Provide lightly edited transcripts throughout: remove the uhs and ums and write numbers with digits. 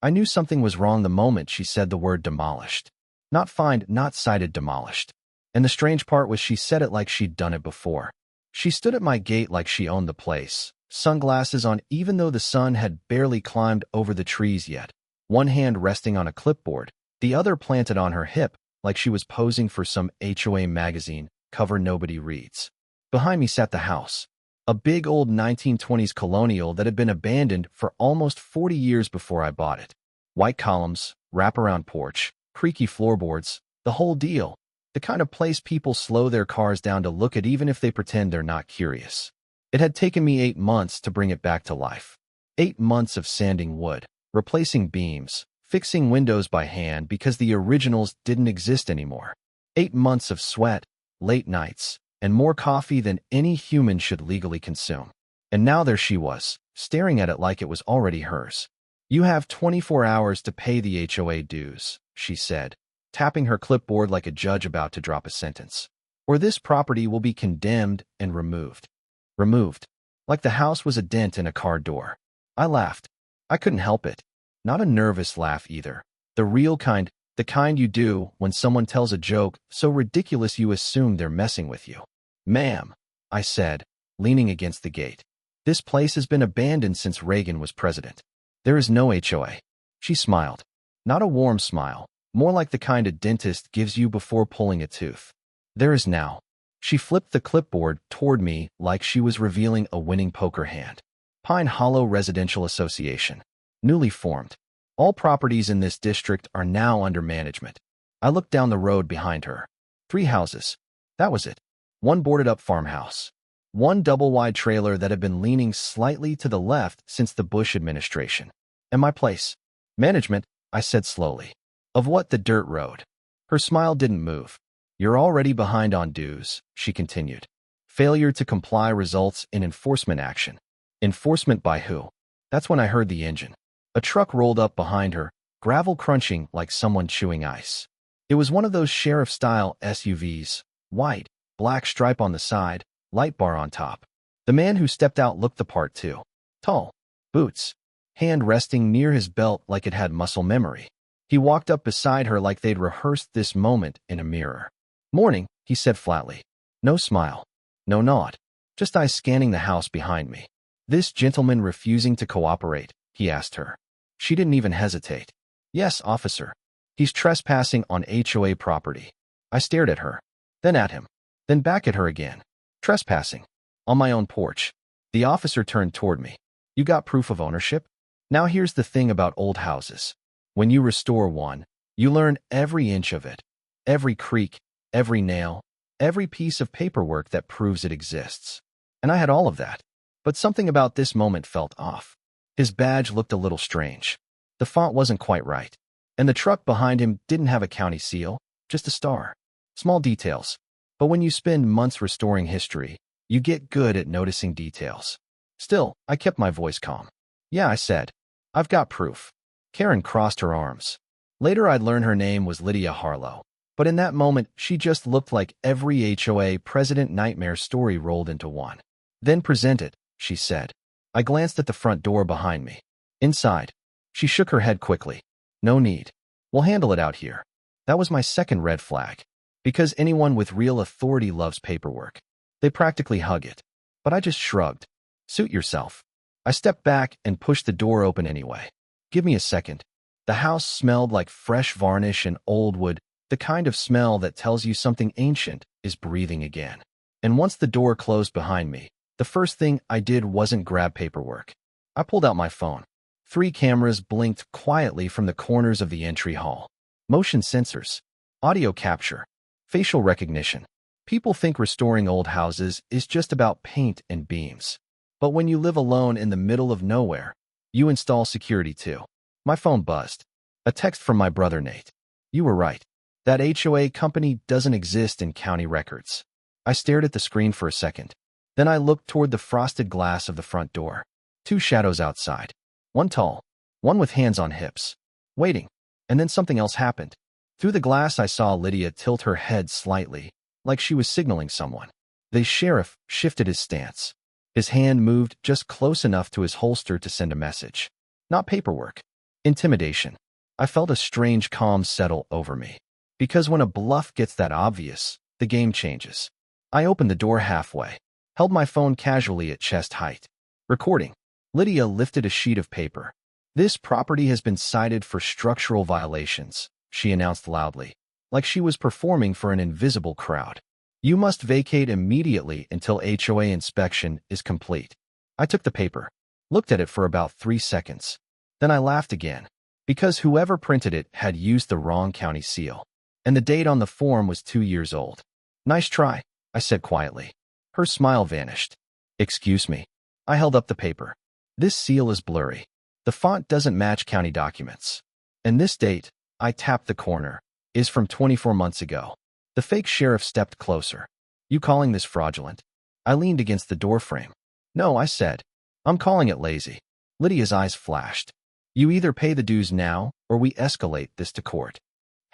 I knew something was wrong the moment she said the word demolished. Not fined, not cited, demolished. And the strange part was she said it like she'd done it before. She stood at my gate like she owned the place, sunglasses on even though the sun had barely climbed over the trees yet, one hand resting on a clipboard, the other planted on her hip like she was posing for some HOA magazine cover nobody reads. Behind me sat the house, a big old 1920s colonial that had been abandoned for almost 40 years before I bought it. White columns, wraparound porch, creaky floorboards, the whole deal. The kind of place people slow their cars down to look at even if they pretend they're not curious. It had taken me 8 months to bring it back to life. 8 months of sanding wood, replacing beams, fixing windows by hand because the originals didn't exist anymore. 8 months of sweat, late nights, and more coffee than any human should legally consume. And now there she was, staring at it like it was already hers. "You have 24 hours to pay the HOA dues," she said, tapping her clipboard like a judge about to drop a sentence. "Or this property will be condemned and removed." Removed. Like the house was a dent in a car door. I laughed. I couldn't help it. Not a nervous laugh either. The real kind, the kind you do when someone tells a joke so ridiculous you assume they're messing with you. "Ma'am," I said, leaning against the gate. "This place has been abandoned since Reagan was president. There is no HOA." She smiled. Not a warm smile, more like the kind a dentist gives you before pulling a tooth. "There is now." She flipped the clipboard toward me like she was revealing a winning poker hand. "Pine Hollow Residential Association. Newly formed. All properties in this district are now under management." I looked down the road behind her. 3 houses. That was it. One boarded-up farmhouse. One double-wide trailer that had been leaning slightly to the left since the Bush administration. "And my place." "Management," I said slowly. "Of what, the dirt road?" Her smile didn't move. "You're already behind on dues," she continued. "Failure to comply results in enforcement action." Enforcement by who? That's when I heard the engine. A truck rolled up behind her, gravel crunching like someone chewing ice. It was one of those sheriff-style SUVs, white, black stripe on the side, light bar on top. The man who stepped out looked the part too. Tall. Boots. Hand resting near his belt like it had muscle memory. He walked up beside her like they'd rehearsed this moment in a mirror. "Morning," he said flatly. No smile. No nod. Just eyes scanning the house behind me. "This gentleman refusing to cooperate?" he asked her. She didn't even hesitate. "Yes, officer. He's trespassing on HOA property." I stared at her, then at him, then back at her again. "Trespassing? On my own porch?" The officer turned toward me. "You got proof of ownership?" Now here's the thing about old houses. When you restore one, you learn every inch of it. Every creak, every nail, every piece of paperwork that proves it exists. And I had all of that. But something about this moment felt off. His badge looked a little strange. The font wasn't quite right. And the truck behind him didn't have a county seal, just a star. Small details. But when you spend months restoring history, you get good at noticing details. Still, I kept my voice calm. "Yeah," I said. "I've got proof." Karen crossed her arms. Later I'd learn her name was Lydia Harlow. But in that moment, she just looked like every HOA president nightmare story rolled into one. "Then present it," she said. I glanced at the front door behind me. "Inside." She shook her head quickly. "No need. We'll handle it out here." That was my second red flag. Because anyone with real authority loves paperwork. They practically hug it. But I just shrugged. "Suit yourself." I stepped back and pushed the door open anyway. "Give me a second." The house smelled like fresh varnish and old wood, the kind of smell that tells you something ancient is breathing again. And once the door closed behind me, the first thing I did wasn't grab paperwork. I pulled out my phone. 3 cameras blinked quietly from the corners of the entry hall. Motion sensors, audio capture, facial recognition. People think restoring old houses is just about paint and beams. But when you live alone in the middle of nowhere, you install security too. My phone buzzed. A text from my brother Nate. "You were right. That HOA company doesn't exist in county records." I stared at the screen for a second. Then I looked toward the frosted glass of the front door. 2 shadows outside. One tall, one with hands on hips. Waiting. And then something else happened. Through the glass I saw Lydia tilt her head slightly, like she was signaling someone. The sheriff shifted his stance. His hand moved just close enough to his holster to send a message. Not paperwork. Intimidation. I felt a strange calm settle over me. Because when a bluff gets that obvious, the game changes. I opened the door halfway, held my phone casually at chest height. Recording. Lydia lifted a sheet of paper. "This property has been cited for structural violations," she announced loudly, like she was performing for an invisible crowd. "You must vacate immediately until HOA inspection is complete." I took the paper, looked at it for about 3 seconds. Then I laughed again, because whoever printed it had used the wrong county seal, and the date on the form was 2 years old. "Nice try," I said quietly. Her smile vanished. "Excuse me." I held up the paper. "This seal is blurry. The font doesn't match county documents. And this date," I tapped the corner, "is from 24 months ago." The fake sheriff stepped closer. "You calling this fraudulent?" I leaned against the doorframe. "No," I said. "I'm calling it lazy." Lydia's eyes flashed. "You either pay the dues now, or we escalate this to court."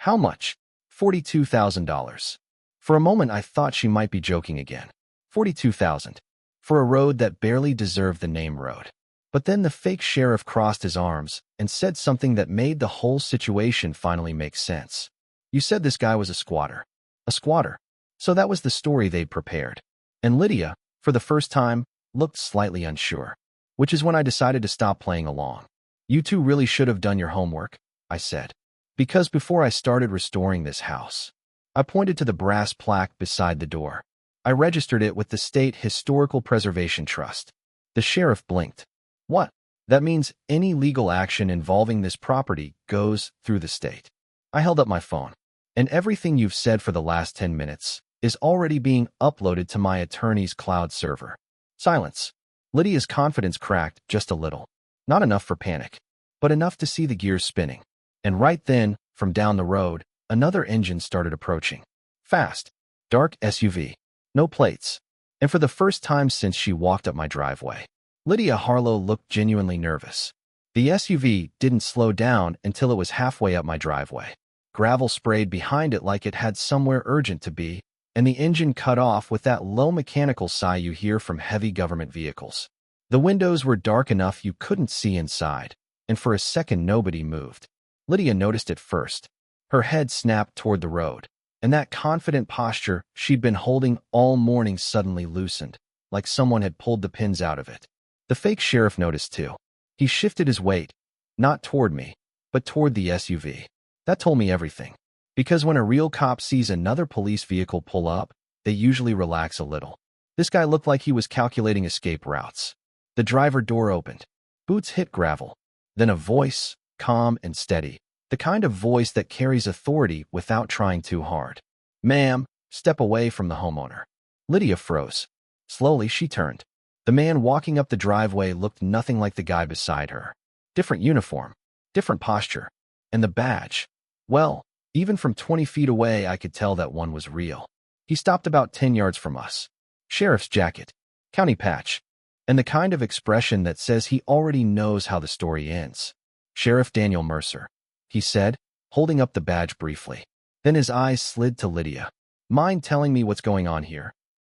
"How much?" $42,000. For a moment I thought she might be joking again. 42,000. For a road that barely deserved the name road. But then the fake sheriff crossed his arms and said something that made the whole situation finally make sense. "You said this guy was a squatter." A squatter. So that was the story they'd prepared. And Lydia, for the first time, looked slightly unsure. Which is when I decided to stop playing along. "You two really should have done your homework," I said. "Because before I started restoring this house," I pointed to the brass plaque beside the door, "I registered it with the State Historical Preservation Trust." The sheriff blinked. "What?" "That means any legal action involving this property goes through the state." I held up my phone. "And everything you've said for the last 10 minutes is already being uploaded to my attorney's cloud server." Silence. Lydia's confidence cracked just a little. Not enough for panic, but enough to see the gears spinning. And right then, from down the road, another engine started approaching. Fast. Dark SUV. No plates. And for the first time since she walked up my driveway, Lydia Harlow looked genuinely nervous. The SUV didn't slow down until it was halfway up my driveway. Gravel sprayed behind it like it had somewhere urgent to be, and the engine cut off with that low mechanical sigh you hear from heavy government vehicles. The windows were dark enough you couldn't see inside, and for a second nobody moved. Lydia noticed it first. Her head snapped toward the road, and that confident posture she'd been holding all morning suddenly loosened, like someone had pulled the pins out of it. The fake sheriff noticed too. He shifted his weight, not toward me, but toward the SUV. That told me everything. Because when a real cop sees another police vehicle pull up, they usually relax a little. This guy looked like he was calculating escape routes. The driver door opened. Boots hit gravel. Then a voice, calm and steady. The kind of voice that carries authority without trying too hard. "Ma'am, step away from the homeowner." Lydia froze. Slowly, she turned. The man walking up the driveway looked nothing like the guy beside her. Different uniform, different posture. And the badge. Well, even from 20 feet away, I could tell that one was real. He stopped about 10 yards from us. Sheriff's jacket, county patch, and the kind of expression that says he already knows how the story ends. "Sheriff Daniel Mercer," he said, holding up the badge briefly. Then his eyes slid to Lydia. "Mind telling me what's going on here?"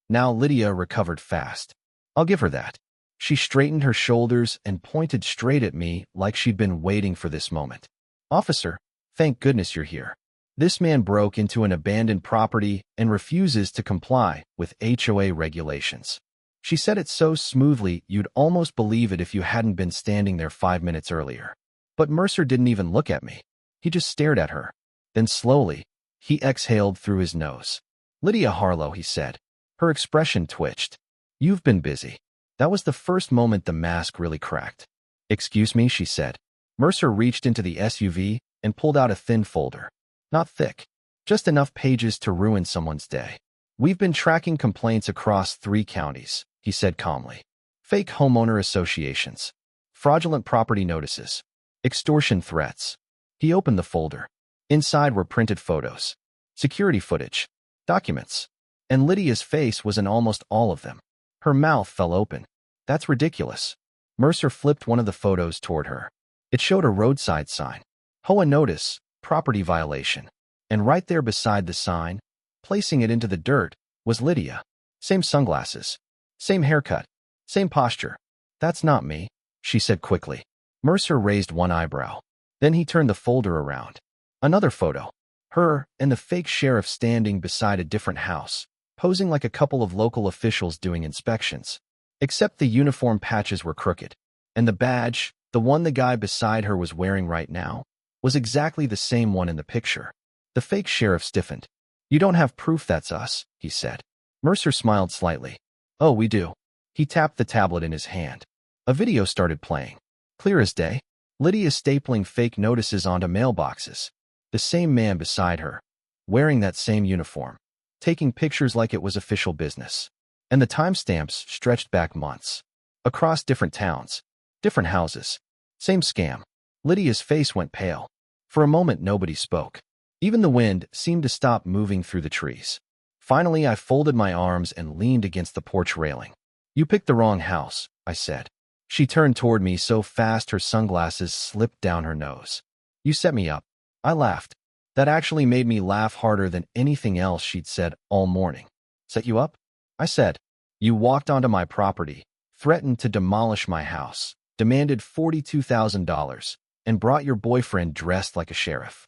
Now Lydia recovered fast. I'll give her that. She straightened her shoulders and pointed straight at me like she'd been waiting for this moment. "Officer, thank goodness you're here. This man broke into an abandoned property and refuses to comply with HOA regulations." She said it so smoothly you'd almost believe it if you hadn't been standing there 5 minutes earlier. But Mercer didn't even look at me. He just stared at her. Then slowly, he exhaled through his nose. "Lydia Harlow," he said. Her expression twitched. "You've been busy." That was the first moment the mask really cracked. "Excuse me," she said. Mercer reached into the SUV and pulled out a thin folder. Not thick, just enough pages to ruin someone's day. "We've been tracking complaints across 3 counties, he said calmly. Fake homeowner associations, fraudulent property notices, extortion threats. He opened the folder. Inside were printed photos, security footage, documents, and Lydia's face was in almost all of them. Her mouth fell open. "That's ridiculous." Mercer flipped one of the photos toward her. It showed a roadside sign. HOA notice, property violation. And right there beside the sign, placing it into the dirt, was Lydia. Same sunglasses, same haircut, same posture. "That's not me," she said quickly. Mercer raised one eyebrow. Then he turned the folder around. Another photo. Her and the fake sheriff standing beside a different house, posing like a couple of local officials doing inspections. Except the uniform patches were crooked. And the badge, the one the guy beside her was wearing right now, was exactly the same one in the picture. The fake sheriff stiffened. "You don't have proof that's us," he said. Mercer smiled slightly. "Oh, we do." He tapped the tablet in his hand. A video started playing. Clear as day. Lydia stapling fake notices onto mailboxes. The same man beside her, wearing that same uniform, taking pictures like it was official business. And the timestamps stretched back months. Across different towns, different houses. Same scam. Lydia's face went pale. For a moment, nobody spoke. Even the wind seemed to stop moving through the trees. Finally, I folded my arms and leaned against the porch railing. "You picked the wrong house," I said. She turned toward me so fast her sunglasses slipped down her nose. "You set me up." I laughed. That actually made me laugh harder than anything else she'd said all morning. "Set you up?" I said. "You walked onto my property, threatened to demolish my house, demanded $42,000, and brought your boyfriend dressed like a sheriff."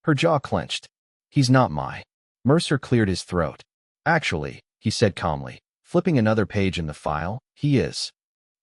Her jaw clenched. "He's not my..." Mercer cleared his throat. "Actually," he said calmly, flipping another page in the file, "he is."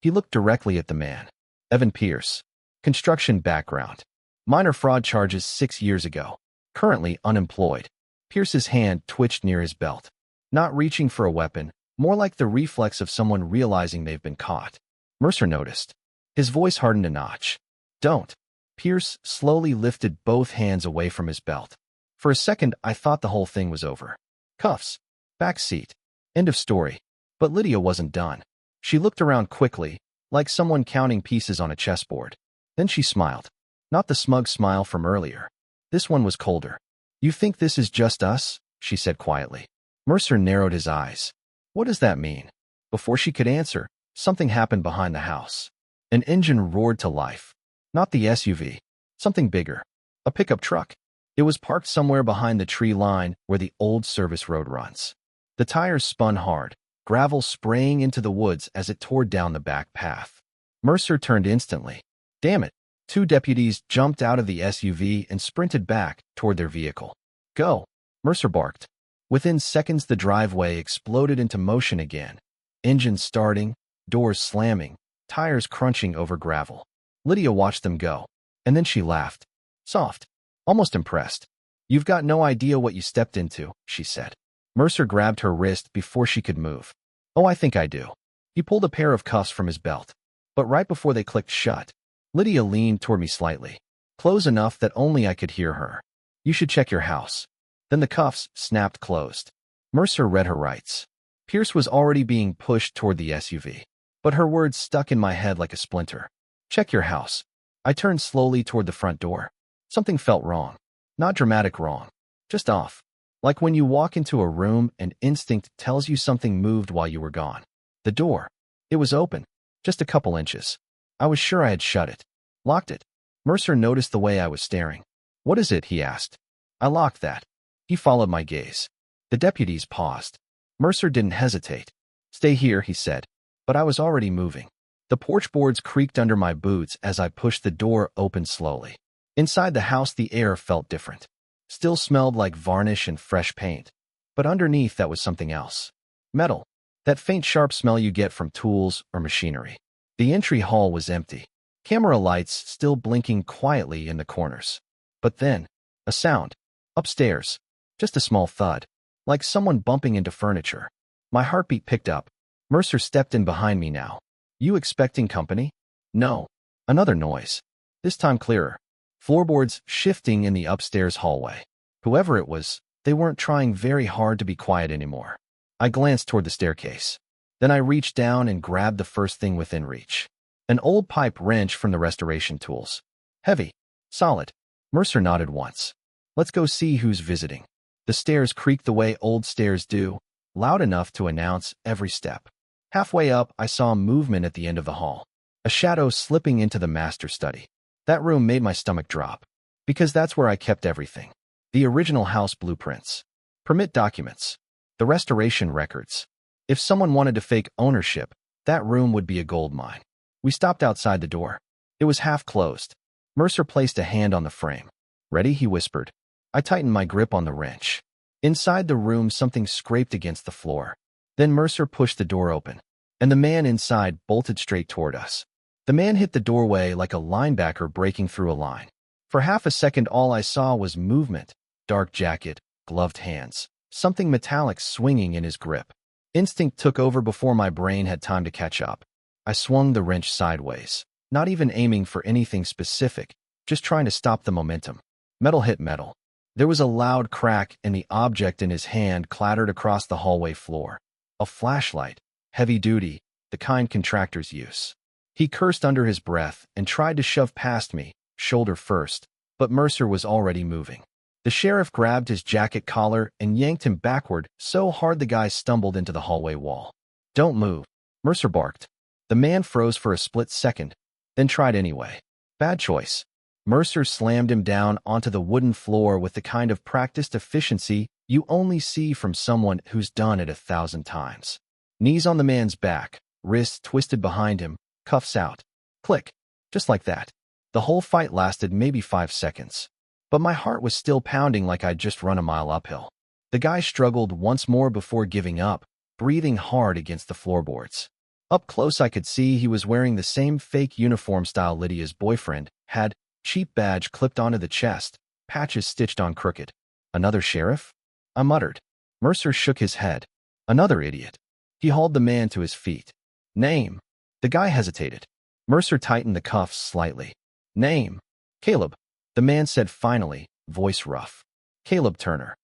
He looked directly at the man. Evan Pierce. Construction background. Minor fraud charges 6 years ago. Currently unemployed. Pierce's hand twitched near his belt. Not reaching for a weapon, more like the reflex of someone realizing they've been caught. Mercer noticed. His voice hardened a notch. "Don't." Pierce slowly lifted both hands away from his belt. For a second, I thought the whole thing was over. Cuffs. Back seat. End of story. But Lydia wasn't done. She looked around quickly, like someone counting pieces on a chessboard. Then she smiled. Not the smug smile from earlier. This one was colder. "You think this is just us?" she said quietly. Mercer narrowed his eyes. "What does that mean?" Before she could answer, something happened behind the house. An engine roared to life. Not the SUV. Something bigger. A pickup truck. It was parked somewhere behind the tree line where the old service road runs. The tires spun hard, gravel spraying into the woods as it tore down the back path. Mercer turned instantly. "Damn it." 2 deputies jumped out of the SUV and sprinted back toward their vehicle. "Go," Mercer barked. Within seconds, the driveway exploded into motion again. Engine starting, doors slamming, tires crunching over gravel. Lydia watched them go, and then she laughed. Soft, almost impressed. "You've got no idea what you stepped into," she said. Mercer grabbed her wrist before she could move. "Oh, I think I do." He pulled a pair of cuffs from his belt. But right before they clicked shut, Lydia leaned toward me slightly, close enough that only I could hear her. "You should check your house." Then the cuffs snapped closed. Mercer read her rights. Pierce was already being pushed toward the SUV, but her words stuck in my head like a splinter. "Check your house." I turned slowly toward the front door. Something felt wrong. Not dramatic wrong. Just off. Like when you walk into a room and instinct tells you something moved while you were gone. The door. It was open. Just a couple inches. I was sure I had shut it. Locked it. Mercer noticed the way I was staring. "What is it?" he asked. "I locked that." He followed my gaze. The deputies paused. Mercer didn't hesitate. "Stay here," he said. But I was already moving. The porch boards creaked under my boots as I pushed the door open slowly. Inside the house, the air felt different. Still smelled like varnish and fresh paint. But underneath, that was something else. Metal. That faint, sharp smell you get from tools or machinery. The entry hall was empty. Camera lights still blinking quietly in the corners. But then, a sound. Upstairs. Just a small thud. Like someone bumping into furniture. My heartbeat picked up. Mercer stepped in behind me now. "You expecting company?" "No." Another noise. This time clearer. Floorboards shifting in the upstairs hallway. Whoever it was, they weren't trying very hard to be quiet anymore. I glanced toward the staircase. Then I reached down and grabbed the first thing within reach. An old pipe wrench from the restoration tools. Heavy. Solid. Mercer nodded once. "Let's go see who's visiting." The stairs creaked the way old stairs do, loud enough to announce every step. Halfway up, I saw movement at the end of the hall. A shadow slipping into the master study. That room made my stomach drop. Because that's where I kept everything. The original house blueprints. Permit documents. The restoration records. If someone wanted to fake ownership, that room would be a gold mine. We stopped outside the door. It was half closed. Mercer placed a hand on the frame. "Ready?" he whispered. I tightened my grip on the wrench. Inside the room, something scraped against the floor. Then Mercer pushed the door open, and the man inside bolted straight toward us. The man hit the doorway like a linebacker breaking through a line. For half a second, all I saw was movement, dark jacket, gloved hands, something metallic swinging in his grip. Instinct took over before my brain had time to catch up. I swung the wrench sideways, not even aiming for anything specific, just trying to stop the momentum. Metal hit metal. There was a loud crack, and the object in his hand clattered across the hallway floor. A flashlight, heavy-duty, the kind contractors use. He cursed under his breath and tried to shove past me, shoulder first, but Mercer was already moving. The sheriff grabbed his jacket collar and yanked him backward so hard the guy stumbled into the hallway wall. "Don't move," Mercer barked. The man froze for a split second, then tried anyway. Bad choice. Mercer slammed him down onto the wooden floor with the kind of practiced efficiency you only see from someone who's done it 1,000 times. Knees on the man's back, wrists twisted behind him, cuffs out. Click. Just like that. The whole fight lasted maybe 5 seconds. But my heart was still pounding like I'd just run a mile uphill. The guy struggled once more before giving up, breathing hard against the floorboards. Up close I could see he was wearing the same fake uniform style Lydia's boyfriend had, cheap badge clipped onto the chest, patches stitched on crooked. "Another sheriff?" I muttered. Mercer shook his head. "Another idiot." He hauled the man to his feet. "Name?" The guy hesitated. Mercer tightened the cuffs slightly. "Name?" "Caleb," the man said finally, voice rough. "Caleb Turner."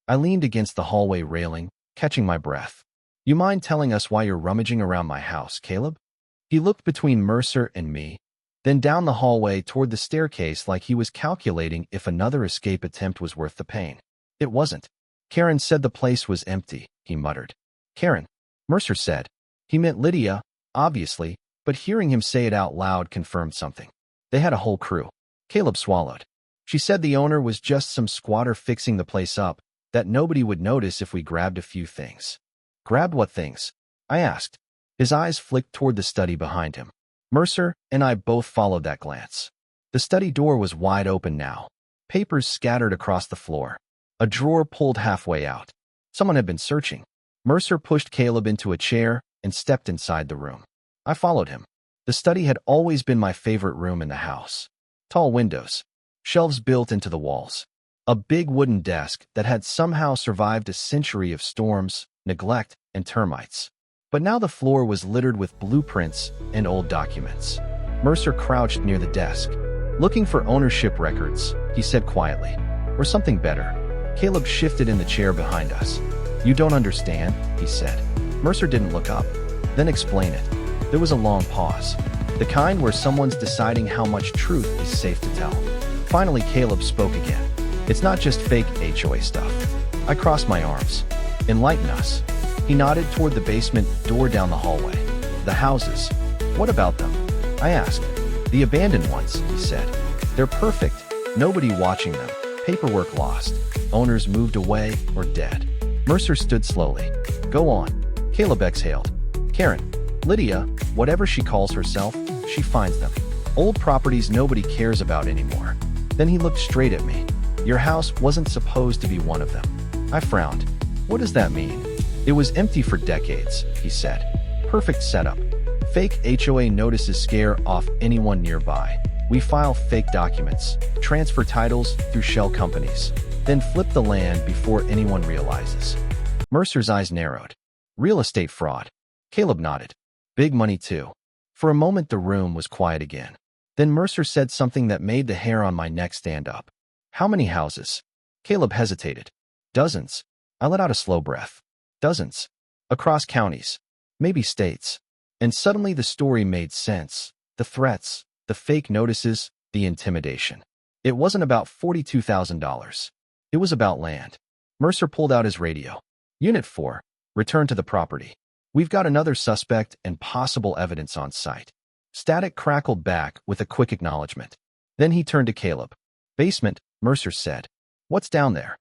I leaned against the hallway railing, catching my breath. "You mind telling us why you're rummaging around my house, Caleb?" He looked between Mercer and me, then down the hallway toward the staircase like he was calculating if another escape attempt was worth the pain. It wasn't. "Karen said the place was empty," he muttered. "Karen," Mercer said. He meant Lydia, obviously, but hearing him say it out loud confirmed something. They had a whole crew. Caleb swallowed. "She said the owner was just some squatter fixing the place up, that nobody would notice if we grabbed a few things." "Grabbed what things?" I asked. His eyes flicked toward the study behind him. Mercer and I both followed that glance. The study door was wide open now. Papers scattered across the floor. A drawer pulled halfway out. Someone had been searching. Mercer pushed Caleb into a chair and stepped inside the room. I followed him. The study had always been my favorite room in the house. Tall windows. Shelves built into the walls. A big wooden desk that had somehow survived a century of storms, neglect, and termites. But now the floor was littered with blueprints and old documents. Mercer crouched near the desk. "Looking for ownership records," he said quietly. "Or something better." Caleb shifted in the chair behind us. "You don't understand," he said. Mercer didn't look up. "Then explain it." There was a long pause. The kind where someone's deciding how much truth is safe to tell. Finally, Caleb spoke again. "It's not just fake HOA stuff." I crossed my arms. "Enlighten us." He nodded toward the basement door down the hallway. "The houses. What about them?" I asked. "The abandoned ones," he said. "They're perfect. Nobody watching them. Paperwork lost. Owners moved away or dead." Mercer stood slowly. "Go on." Caleb exhaled. "Karen, Lydia, whatever she calls herself, she finds them. Old properties nobody cares about anymore." Then he looked straight at me. "Your house wasn't supposed to be one of them." I frowned. "What does that mean?" "It was empty for decades," he said. "Perfect setup. Fake HOA notices scare off anyone nearby. We file fake documents, transfer titles through shell companies, then flip the land before anyone realizes." Mercer's eyes narrowed. "Real estate fraud." Caleb nodded. "Big money too." For a moment the room was quiet again. Then Mercer said something that made the hair on my neck stand up. "How many houses?" Caleb hesitated. "Dozens." I let out a slow breath. "Dozens. Across counties. Maybe states." And suddenly the story made sense. The threats, the fake notices, the intimidation. It wasn't about $42,000. It was about land. Mercer pulled out his radio. "Unit 4, return to the property. We've got another suspect and possible evidence on site." Static crackled back with a quick acknowledgement. Then he turned to Caleb. "Basement," Mercer said. "What's down there?"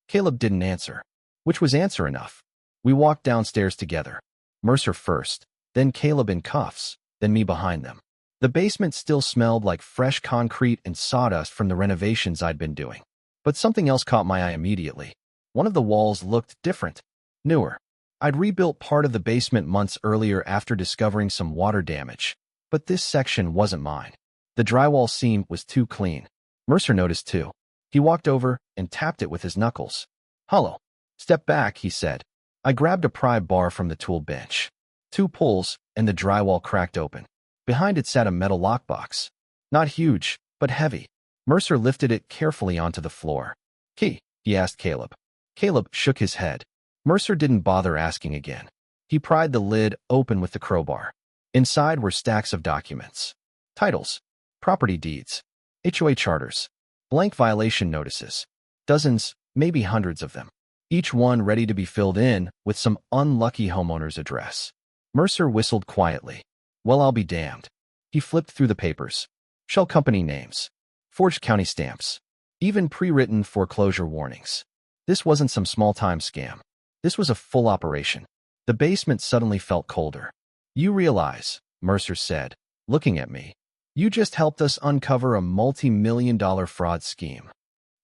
Caleb didn't answer, which was answer enough. We walked downstairs together. Mercer first, then Caleb in cuffs, then me behind them. The basement still smelled like fresh concrete and sawdust from the renovations I'd been doing. But something else caught my eye immediately. One of the walls looked different, newer. I'd rebuilt part of the basement months earlier after discovering some water damage, but this section wasn't mine. The drywall seam was too clean. Mercer noticed too. He walked over and tapped it with his knuckles. "Hollow." "Step back," he said. I grabbed a pry bar from the tool bench. 2 pulls, and the drywall cracked open. Behind it sat a metal lockbox. Not huge, but heavy. Mercer lifted it carefully onto the floor. "Key?" he asked Caleb. Caleb shook his head. Mercer didn't bother asking again. He pried the lid open with the crowbar. Inside were stacks of documents. Titles, property deeds, HOA charters, blank violation notices. Dozens, maybe hundreds of them. Each one ready to be filled in with some unlucky homeowner's address. Mercer whistled quietly. "Well, I'll be damned." He flipped through the papers. Shell company names, forged county stamps, even pre-written foreclosure warnings. This wasn't some small-time scam. This was a full operation. The basement suddenly felt colder. "You realize," Mercer said, looking at me, "you just helped us uncover a multi-million-dollar fraud scheme."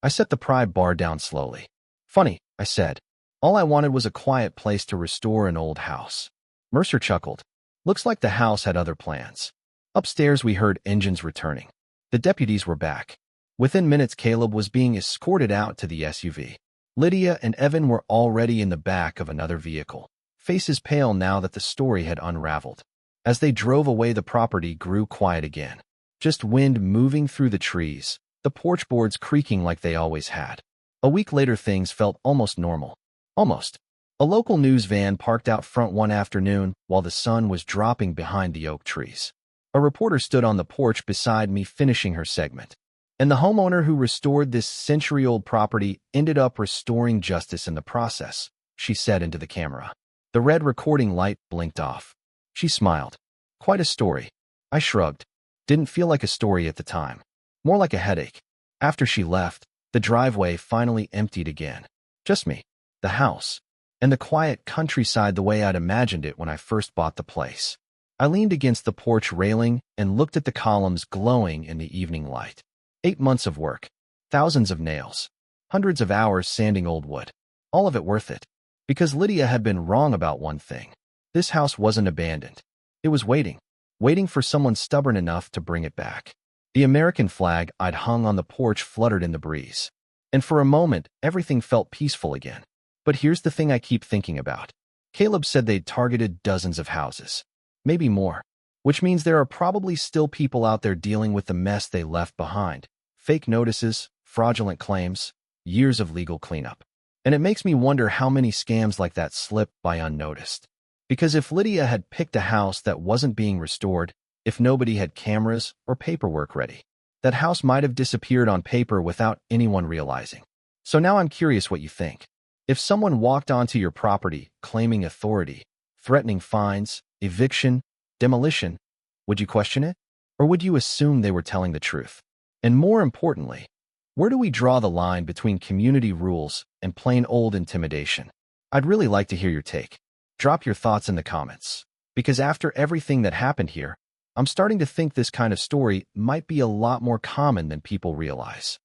I set the pry bar down slowly. "Funny," I said. "All I wanted was a quiet place to restore an old house." Mercer chuckled. "Looks like the house had other plans." Upstairs we heard engines returning. The deputies were back. Within minutes Caleb was being escorted out to the SUV. Lydia and Evan were already in the back of another vehicle, faces pale now that the story had unraveled. As they drove away, the property grew quiet again. Just wind moving through the trees, the porch boards creaking like they always had. A week later things felt almost normal. Almost. A local news van parked out front one afternoon while the sun was dropping behind the oak trees. A reporter stood on the porch beside me finishing her segment. "And the homeowner who restored this century-old property ended up restoring justice in the process," she said into the camera. The red recording light blinked off. She smiled. "Quite a story." I shrugged. Didn't feel like a story at the time. More like a headache. After she left, the driveway finally emptied again. Just me, the house, and the quiet countryside the way I'd imagined it when I first bought the place. I leaned against the porch railing and looked at the columns glowing in the evening light. 8 months of work, thousands of nails, hundreds of hours sanding old wood. All of it worth it. Because Lydia had been wrong about one thing. This house wasn't abandoned. It was waiting for someone stubborn enough to bring it back. The American flag I'd hung on the porch fluttered in the breeze. And for a moment, everything felt peaceful again. But here's the thing I keep thinking about. Caleb said they'd targeted dozens of houses. Maybe more. Which means there are probably still people out there dealing with the mess they left behind. Fake notices, fraudulent claims, years of legal cleanup. And it makes me wonder how many scams like that slip by unnoticed. Because if Lydia had picked a house that wasn't being restored, if nobody had cameras or paperwork ready, that house might have disappeared on paper without anyone realizing. So now I'm curious what you think. If someone walked onto your property claiming authority, threatening fines, eviction, demolition, would you question it? Or would you assume they were telling the truth? And more importantly, where do we draw the line between community rules and plain old intimidation? I'd really like to hear your take. Drop your thoughts in the comments. Because after everything that happened here, I'm starting to think this kind of story might be a lot more common than people realize.